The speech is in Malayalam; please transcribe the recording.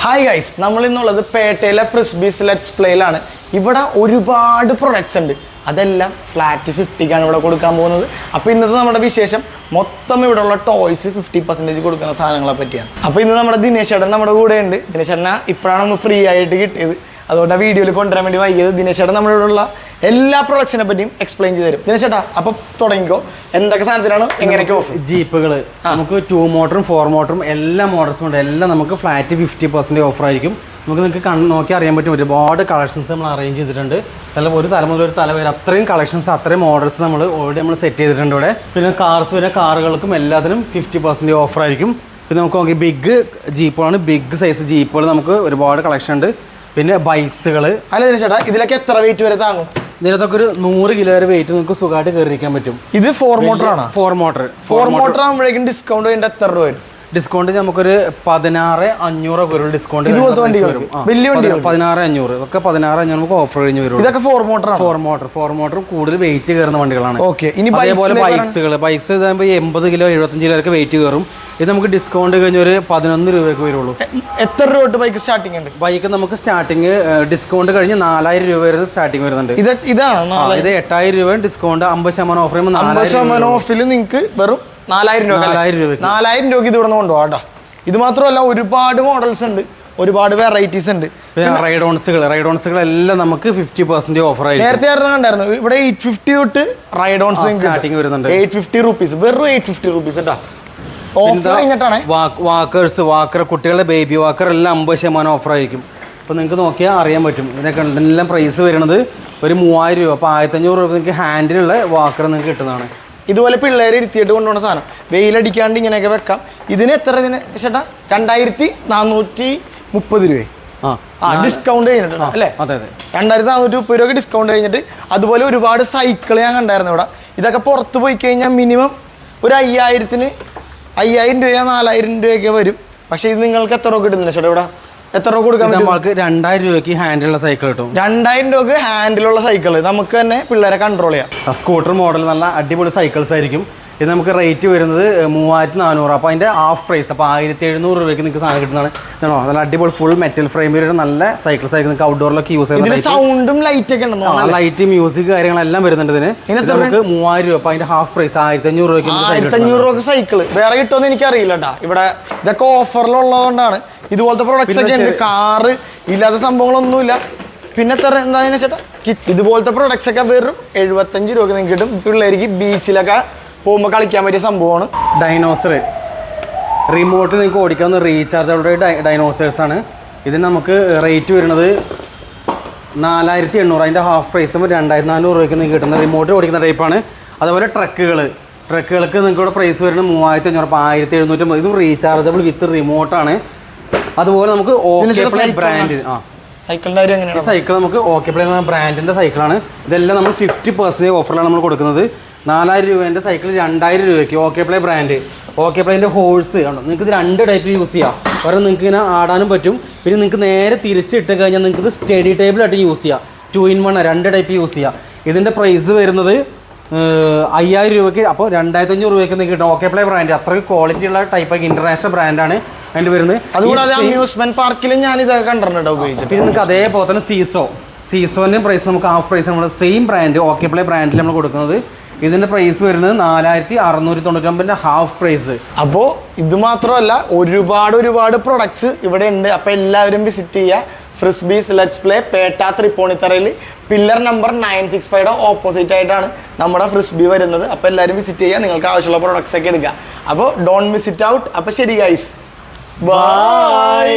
ഹായ് ഗൈസ്, നമ്മൾ ഇന്നുള്ളത് പേട്ടയിലെ ഫ്രിസ്ബീസ് ലെറ്റ്സ് പ്ലേയിലാണ്. ഇവിടെ ഒരുപാട് പ്രൊഡക്ട്സ് ഉണ്ട്. അതെല്ലാം ഫ്ലാറ്റ് 50ക്കാണ് ഇവിടെ കൊടുക്കാൻ പോകുന്നത്. അപ്പോൾ ഇന്നത്തെ നമ്മുടെ വിശേഷം മൊത്തം ഇവിടെയുള്ള ടോയ്സ് 50% കൊടുക്കുന്ന സാധനങ്ങളെ പറ്റിയാണ്. അപ്പോൾ ഇന്ന് നമ്മുടെ ദിനേശ് ചേട്ടൻ നമ്മുടെ കൂടെ ഉണ്ട്. ദിനേശ് ചേട്ടനെ ഇപ്പോഴാണ് ഫ്രീ ആയിട്ട് കിട്ടിയത്. അതുകൊണ്ട് ആ വീഡിയോയിൽ കൊണ്ടുവരാൻ വേണ്ടി വൈകിയത്. ദിനേശ് ചേട്ടൻ നമ്മുടെ ഇവിടെയുള്ള എല്ലാ പ്രൊഡക്ട്സിനെ പറ്റിയും എക്സ്പ്ലെയിൻ ചെയ്ത് തരും. ദിനേശ് ചേട്ടാ, അപ്പോൾ തുടങ്ങിക്കോ. എന്തൊക്കെ സാധനത്തിലാണ്, എങ്ങനെയൊക്കെ ഓഫർ? ജീപ്പുകൾ നമുക്ക് 2 മോട്ടറും 4 മോട്ടറും എല്ലാ മോഡൽസും ഉണ്ട്. എല്ലാം നമുക്ക് ഫ്ലാറ്റ് 50% ഓഫർ ആയിരിക്കും. നിങ്ങൾക്ക് നോക്കി അറിയാൻ പറ്റും. ഒരുപാട് കളക്ഷൻസ് നമ്മൾ അറേഞ്ച് ചെയ്തിട്ടുണ്ട്. ഒരു തല മുതൽ ഒരു തല വരെ അത്രയും കളക്ഷൻസ്, അത്രയും മോഡൽസ് നമ്മൾ ഓൾറെഡി നമ്മൾ സെറ്റ് ചെയ്തിട്ടുണ്ട് ഇവിടെ. പിന്നെ കാറുകൾക്കും എല്ലാത്തിനും 50% ഓഫർ ആയിരിക്കും. പിന്നെ നമുക്ക് നോക്കി ബിഗ് ജീപ്പുകളാണ്, ബിഗ് സൈസ് ജീപ്പുകൾ നമുക്ക് ഒരുപാട് കളക്ഷൻ ഉണ്ട്. പിന്നെ ബൈക്സുകൾ. അല്ല ചേട്ടാ, ഇതിലൊക്കെ എത്ര വെയിറ്റ് വരെ താങ്ങും? ഇതിനകത്തൊക്കെ ഒരു 100 കിലോ വരെ വെയിറ്റ് നിങ്ങൾക്ക് സുഖമായിട്ട് കയറിയിരിക്കാൻ പറ്റും. ഇത് 4 മോട്ടറാണ്. 4 മോട്ടർ ആകുമ്പോഴേക്കും ഡിസ്കൗണ്ട് അതിൻ്റെ എത്ര രൂപ വരും? ഡിസ്കൗണ്ട് നമുക്കൊരു 16,500 വരും ഡിസ്കൗണ്ട്. ഇതുപോലത്തെ വണ്ടികൾ വലിയ വണ്ടി 16,500 ഒക്കെ 16,500 നമുക്ക് ഓഫർ കഴിഞ്ഞ് വരും. ഇതൊക്കെ 4 മോട്ടർ കൂടുതൽ വെയിറ്റ് കയറുന്ന വണ്ടികളാണ്. ഓക്കെ. ഇനി അതേപോലെ ബൈക്സ് 80 കിലോ 75 കിലോ വരെ വെയിറ്റ് കയറും. ഇത് നമുക്ക് ഡിസ്കൗണ്ട് കഴിഞ്ഞ ഒരു 11 രൂപയ്ക്ക് വരുള്ളൂ. എത്ര രൂപ തൊട്ട് ബൈക്ക് സ്റ്റാർട്ടിംഗ് ഉണ്ട്? ബൈക്ക് നമുക്ക് സ്റ്റാർട്ടിങ് ഡിസ്കൗണ്ട് കഴിഞ്ഞ് 4000 രൂപ വരെ സ്റ്റാർട്ടിംഗ് വരുന്നുണ്ട്. ഇതാണ് ഇത് 8000 രൂപ ഡിസ്കൗണ്ട്, 50% ഓഫർ ചെയ്യുമ്പോൾ 50% ഓഫിൽ നിങ്ങൾക്ക് വെറും 4000 രൂപ. 4000 രൂപ ഇത് ഇവിടെ നിന്ന് കൊണ്ടുപോകാം കേട്ടോ. ഇത് മാത്രമല്ല, ഒരുപാട് മോഡൽസ് ഉണ്ട്, ഒരുപാട് വെറൈറ്റീസ് ഉണ്ട്. റൈഡോൺസുകൾ എല്ലാം നമുക്ക് 50% ഓഫർ ആയി. നേരത്തെ കണ്ടായിരുന്നു ഇവിടെ 850 തൊട്ട് റൈഡോൺസ് സ്റ്റാർട്ടിംഗ് വരുന്നുണ്ട്. 850 റുപ്പീസ്, വെറും 850 റുപ്പീസ് കേട്ടോ. വാക്കർ കുട്ടികളുടെ ബേബി വാക്കർ എല്ലാം 50% ഓഫർ ആയിരിക്കും. അപ്പോൾ നിങ്ങൾക്ക് നോക്കിയാൽ അറിയാൻ പറ്റും. ഇതിനൊക്കെ എല്ലാം പ്രൈസ് വരുന്നത് ഒരു 3000 രൂപ. അപ്പോൾ 1500 രൂപ നിങ്ങൾക്ക് ഹാൻഡിലുള്ള വാക്കർ നിങ്ങൾക്ക് കിട്ടുന്നതാണ്. ഇതുപോലെ പിള്ളേരെ ഇരുത്തിയിട്ട് കൊണ്ടുപോകുന്ന സാധനം, വെയിലടിക്കാണ്ട് ഇങ്ങനെയൊക്കെ വെക്കാം. ഇതിന് എത്ര ചേട്ടാ? 2430 രൂപ. ഡിസ്കൗണ്ട് കഴിഞ്ഞിട്ടുണ്ട് അല്ലേ? 2430 രൂപ ഡിസ്കൗണ്ട് കഴിഞ്ഞിട്ട്. അതുപോലെ ഒരുപാട് സൈക്കിൾ ഞാൻ കണ്ടായിരുന്നു ഇവിടെ. ഇതൊക്കെ പുറത്ത് പോയി കഴിഞ്ഞാൽ മിനിമം ഒരു 5000 രൂപ 4000 രൂപയൊക്കെ വരും. പക്ഷേ ഇത് നിങ്ങൾക്ക് എത്ര രൂപ കിട്ടുന്നില്ല ചേട്ടാ? ഇവിടെ എത്ര രൂപ കൊടുക്കാൻ പറ്റും? നമുക്ക് 2000 രൂപയ്ക്ക് ഹാൻഡിലുള്ള സൈക്കിൾ കിട്ടും. 2000 രൂപക്ക് ഹാൻഡിലുള്ള സൈക്കിൾ നമുക്ക് തന്നെ പിള്ളേരെ കൺട്രോൾ ചെയ്യാം. സ്കൂട്ടർ മോഡൽ നല്ല അടിപൊളി സൈക്കിൾസ് ആയിരിക്കും. ഇത് നമുക്ക് റേറ്റ് വരുന്നത് 3400. അപ്പോൾ അതിൻ്റെ ഹാഫ് പ്രൈസ്, അപ്പോൾ 1700 രൂപയ്ക്ക് നിങ്ങൾക്ക് സാധനം കിട്ടുന്നതാണ്. നല്ല അടിപൊളി ഫുൾ മെറ്റൽ ഫ്രെയിമിലുള്ള നല്ല സൈക്കിൾസ് ആയിരിക്കും. നിങ്ങൾക്ക് ഔട്ട്ഡോറിലൊക്കെ യൂസ് ചെയ്യുന്നത്. സൗണ്ടും ലൈറ്റ് ഒക്കെ ഉണ്ടോ? ലൈറ്റ് മ്യൂസിക് കാര്യങ്ങളെല്ലാം വരുന്നുണ്ട് ഇതിന്. നമുക്ക് 3000 രൂപ. അപ്പോൾ അതിൻ്റെ ഹാഫ് പ്രൈസ് 1500 രൂപയ്ക്ക്. 1500 രൂപ സൈക്കിൾ വേറെ കിട്ടുമെന്ന് എനിക്കറിയില്ല കേട്ടോ. ഇവിടെ ഇതൊക്കെ ഓഫറിലുള്ളതുകൊണ്ടാണ്. ഇതുപോലത്തെ പ്രൊഡക്ട്സ് ഒക്കെ ഉണ്ട്. കാറ് ഇല്ലാത്ത സംഭവങ്ങളൊന്നുമില്ല. പിന്നെ എത്ര എന്താ ചേട്ടാ? ഇതുപോലത്തെ പ്രൊഡക്ട്സ് ഒക്കെ വെറും 75 രൂപ നിങ്ങൾക്ക് കിട്ടും. പിള്ളേർക്ക് ബീച്ചിലൊക്കെ പോകുമ്പോൾ കളിക്കാൻ പറ്റിയ സംഭവമാണ്. ഡൈനോസർ റിമോട്ട് നിങ്ങൾക്ക് ഓടിക്കാവുന്ന റീചാർജബിൾ ഡൈനോസേഴ്സ് ആണ്. ഇതിന് നമുക്ക് റേറ്റ് വരുന്നത് 4800. അതിൻ്റെ ഹാഫ് പ്രൈസ് 2400 രൂപയ്ക്ക് നിങ്ങൾക്ക് കിട്ടുന്ന റിമോട്ട് ഓടിക്കുന്ന ടൈപ്പാണ്. അതുപോലെ ട്രക്കുകൾക്ക് നിങ്ങൾക്ക് പ്രൈസ് വരുന്നത് 3500. അപ്പോൾ 1750. ഇതും റീചാർജബിൾ വിത്ത് റിമോട്ടാണ്. അതുപോലെ നമുക്ക് ബ്രാൻഡ് സൈക്കിൾ നമുക്ക് ഓക്കെ പ്ലേ ബ്രാൻഡിൻ്റെ സൈക്കിളാണ്. ഇതെല്ലാം നമ്മൾ 50% ഓഫറിലാണ് നമ്മൾ കൊടുക്കുന്നത്. 4000 രൂപേൻ്റെ സൈക്കിൾ 2000 രൂപയ്ക്ക്. Okay play brand. ഓക്കെ പ്ലേൻ്റെ ഹോഴ്സ് ആണ്. നിങ്ങൾക്ക് ഇത് 2 ടൈപ്പ് യൂസ് ചെയ്യാം. ഒരെണ്ണം നിങ്ങൾക്ക് ഇങ്ങനെ ആടാനും പറ്റും. പിന്നെ നിങ്ങൾക്ക് നേരെ തിരിച്ചിട്ട് കഴിഞ്ഞാൽ നിങ്ങൾക്ക് ഇത് സ്റ്റഡി ടേബിളായിട്ട് യൂസ് ചെയ്യാം. 2-in-1 2 ടൈപ്പ് യൂസ് ചെയ്യാം. ഇതിൻ്റെ പ്രൈസ് വരുന്നത് 5000 രൂപയ്ക്ക്. അപ്പോൾ 2500 രൂപയ്ക്ക് നിങ്ങൾക്ക് കിട്ടും. ഓക്കെ പ്ലേ ബ്രാൻഡ് അത്രയ്ക്ക് ക്വാളിറ്റി ഉള്ള ടൈപ്പ് ഇൻ്റർനാഷണൽ ബ്രാൻഡാണ് അതിൻ്റെ വരുന്നത്. അതുകൂടാതെ അമ്യൂസ്മെന്റ് പാർക്കിലും ഞാൻ ഇത് കണ്ടിട്ടുണ്ട് ഉപയോഗിച്ചിട്ട്. പിന്നെ നിങ്ങൾക്ക് അതേപോലെ തന്നെ സീസോൻ്റെ പ്രൈസ് നമുക്ക് ഹാഫ് പ്രൈസ് നമ്മൾ സെയിം ബ്രാൻഡ് ഓക്കെ പ്ലേ ബ്രാൻഡിൽ നമ്മൾ കൊടുക്കുന്നത്. ഇതിൻ്റെ പ്രൈസ് വരുന്നത് 4699 ഹാഫ് പ്രൈസ്. അപ്പോൾ ഇത് മാത്രമല്ല, ഒരുപാട് പ്രൊഡക്ട്സ് ഇവിടെ ഉണ്ട്. അപ്പോൾ എല്ലാവരും വിസിറ്റ് ചെയ്യുക. ഫ്രിസ്ബീസ് ലെറ്റ്സ് പ്ലേ പേട്ട തൃപ്പൂണിത്തറയിൽ പില്ലർ നമ്പർ 965 ഓപ്പോസിറ്റ് ആയിട്ടാണ് നമ്മുടെ ഫ്രിസ്ബി വരുന്നത്. അപ്പോൾ എല്ലാവരും വിസിറ്റ് ചെയ്യുക. നിങ്ങൾക്ക് ആവശ്യമുള്ള പ്രൊഡക്ട്സ് ഒക്കെ എടുക്കുക. അപ്പോൾ ഡോണ്ട് മിസ് ഇറ്റ് ഔട്ട്. അപ്പോൾ ശരി ഗൈസ്, ബൈ.